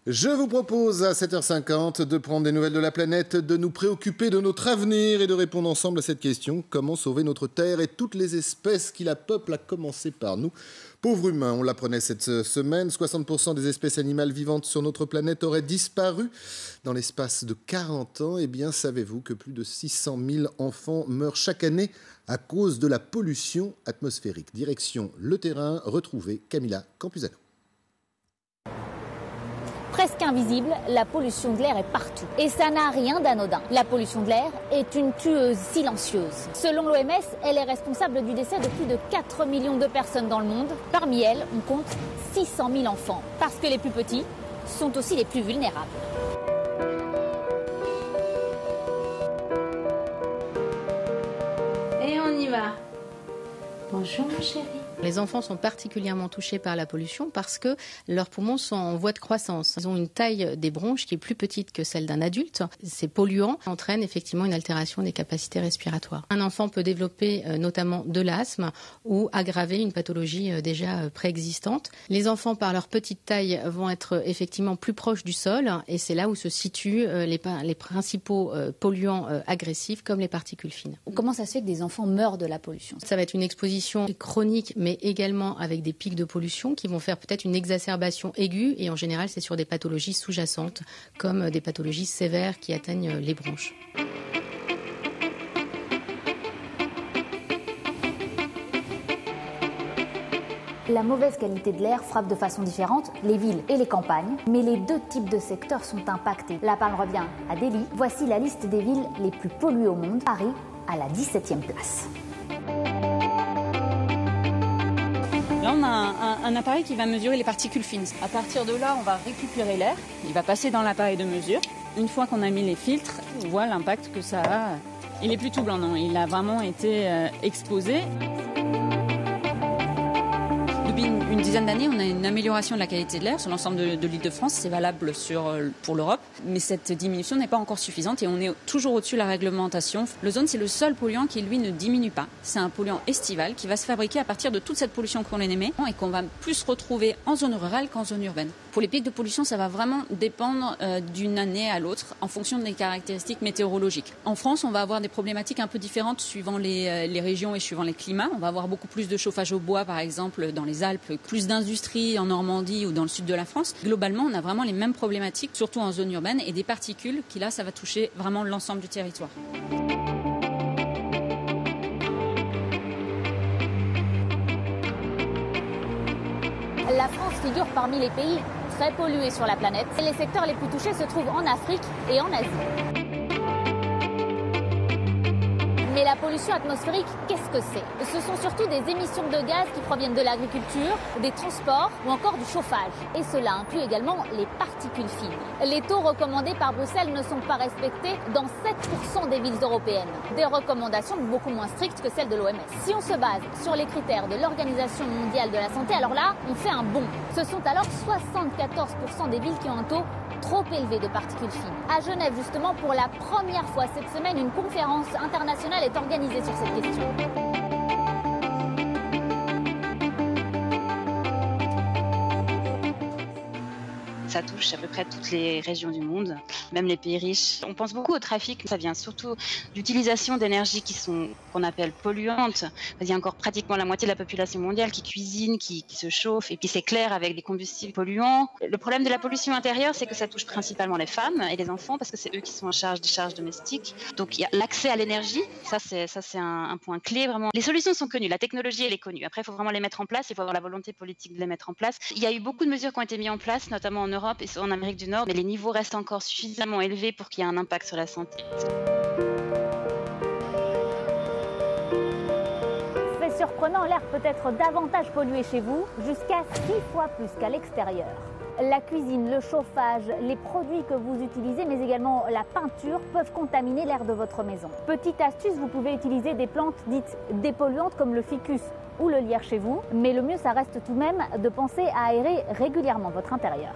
Je vous propose à 7h50 de prendre des nouvelles de la planète, de nous préoccuper de notre avenir et de répondre ensemble à cette question. Comment sauver notre Terre et toutes les espèces qui la peuplent, à commencer par nous? Pauvres humains, on l'apprenait cette semaine, 60% des espèces animales vivantes sur notre planète auraient disparu dans l'espace de 40 ans. Eh bien, savez-vous que plus de 600 000 enfants meurent chaque année à cause de la pollution atmosphérique? Direction le terrain, retrouvez Camilla Campuzano. Presque invisible, la pollution de l'air est partout. Et ça n'a rien d'anodin. La pollution de l'air est une tueuse silencieuse. Selon l'OMS, elle est responsable du décès de plus de 4 millions de personnes dans le monde. Parmi elles, on compte 600 000 enfants. Parce que les plus petits sont aussi les plus vulnérables. Et on y va. Bonjour mon chéri. Les enfants sont particulièrement touchés par la pollution parce que leurs poumons sont en voie de croissance. Ils ont une taille des bronches qui est plus petite que celle d'un adulte. Ces polluants entraînent effectivement une altération des capacités respiratoires. Un enfant peut développer notamment de l'asthme ou aggraver une pathologie déjà préexistante. Les enfants, par leur petite taille, vont être effectivement plus proches du sol et c'est là où se situent les principaux polluants agressifs comme les particules fines. Comment ça se fait que des enfants meurent de la pollution? Ça va être une exposition chronique mais également avec des pics de pollution qui vont faire peut-être une exacerbation aiguë et en général c'est sur des pathologies sous-jacentes comme des pathologies sévères qui atteignent les bronches. La mauvaise qualité de l'air frappe de façon différente les villes et les campagnes, mais les deux types de secteurs sont impactés. La palme revient à Delhi. Voici la liste des villes les plus polluées au monde. Paris à la 17e place. Là, on a un appareil qui va mesurer les particules fines. À partir de là, on va récupérer l'air. Il va passer dans l'appareil de mesure. Une fois qu'on a mis les filtres, on voit l'impact que ça a. Il est plus tout blanc, non. Il a vraiment été exposé. Depuis une dizaine d'années, on a une amélioration de la qualité de l'air sur l'ensemble de l'Île-de-France. C'est valable pour l'Europe. Mais cette diminution n'est pas encore suffisante et on est toujours au-dessus de la réglementation. L'ozone, c'est le seul polluant qui, lui, ne diminue pas. C'est un polluant estival qui va se fabriquer à partir de toute cette pollution qu'on émet et qu'on va plus retrouver en zone rurale qu'en zone urbaine. Pour les pics de pollution, ça va vraiment dépendre d'une année à l'autre en fonction des caractéristiques météorologiques. En France, on va avoir des problématiques un peu différentes suivant les régions et suivant les climats. On va avoir beaucoup plus de chauffage au bois, par exemple, dans les Alpes, plus d'industrie en Normandie ou dans le sud de la France. Globalement, on a vraiment les mêmes problématiques, surtout en zone urbaine, et des particules qui, là, ça va toucher vraiment l'ensemble du territoire. La France figure parmi les pays très pollués sur la planète. Les secteurs les plus touchés se trouvent en Afrique et en Asie. Mais la pollution atmosphérique, qu'est-ce que c'est? Ce sont surtout des émissions de gaz qui proviennent de l'agriculture, des transports ou encore du chauffage. Et cela inclut également les particules fines. Les taux recommandés par Bruxelles ne sont pas respectés dans 7% des villes européennes. Des recommandations beaucoup moins strictes que celles de l'OMS. Si on se base sur les critères de l'Organisation mondiale de la santé, alors là, on fait un bond. Ce sont alors 74% des villes qui ont un taux trop élevé de particules fines. À Genève, justement, pour la première fois cette semaine, une conférence internationale est organisée sur cette question. Ça touche à peu près toutes les régions du monde, même les pays riches. On pense beaucoup au trafic, ça vient surtout d'utilisation d'énergies qu'on appelle polluantes. Il y a encore pratiquement la moitié de la population mondiale qui cuisine, qui se chauffe et qui s'éclaire avec des combustibles polluants. Le problème de la pollution intérieure, c'est que ça touche principalement les femmes et les enfants parce que c'est eux qui sont en charge des charges domestiques. Donc il y a l'accès à l'énergie, ça c'est un point clé vraiment. Les solutions sont connues, la technologie elle est connue. Après il faut vraiment les mettre en place, il faut avoir la volonté politique de les mettre en place. Il y a eu beaucoup de mesures qui ont été mises en place, notamment en Europe et en Amérique du Nord, mais les niveaux restent encore suffisamment élevés pour qu'il y ait un impact sur la santé. C'est surprenant, l'air peut être davantage pollué chez vous, jusqu'à 6 fois plus qu'à l'extérieur. La cuisine, le chauffage, les produits que vous utilisez, mais également la peinture, peuvent contaminer l'air de votre maison. Petite astuce, vous pouvez utiliser des plantes dites dépolluantes comme le ficus ou le lierre chez vous, mais le mieux, ça reste tout de même de penser à aérer régulièrement votre intérieur.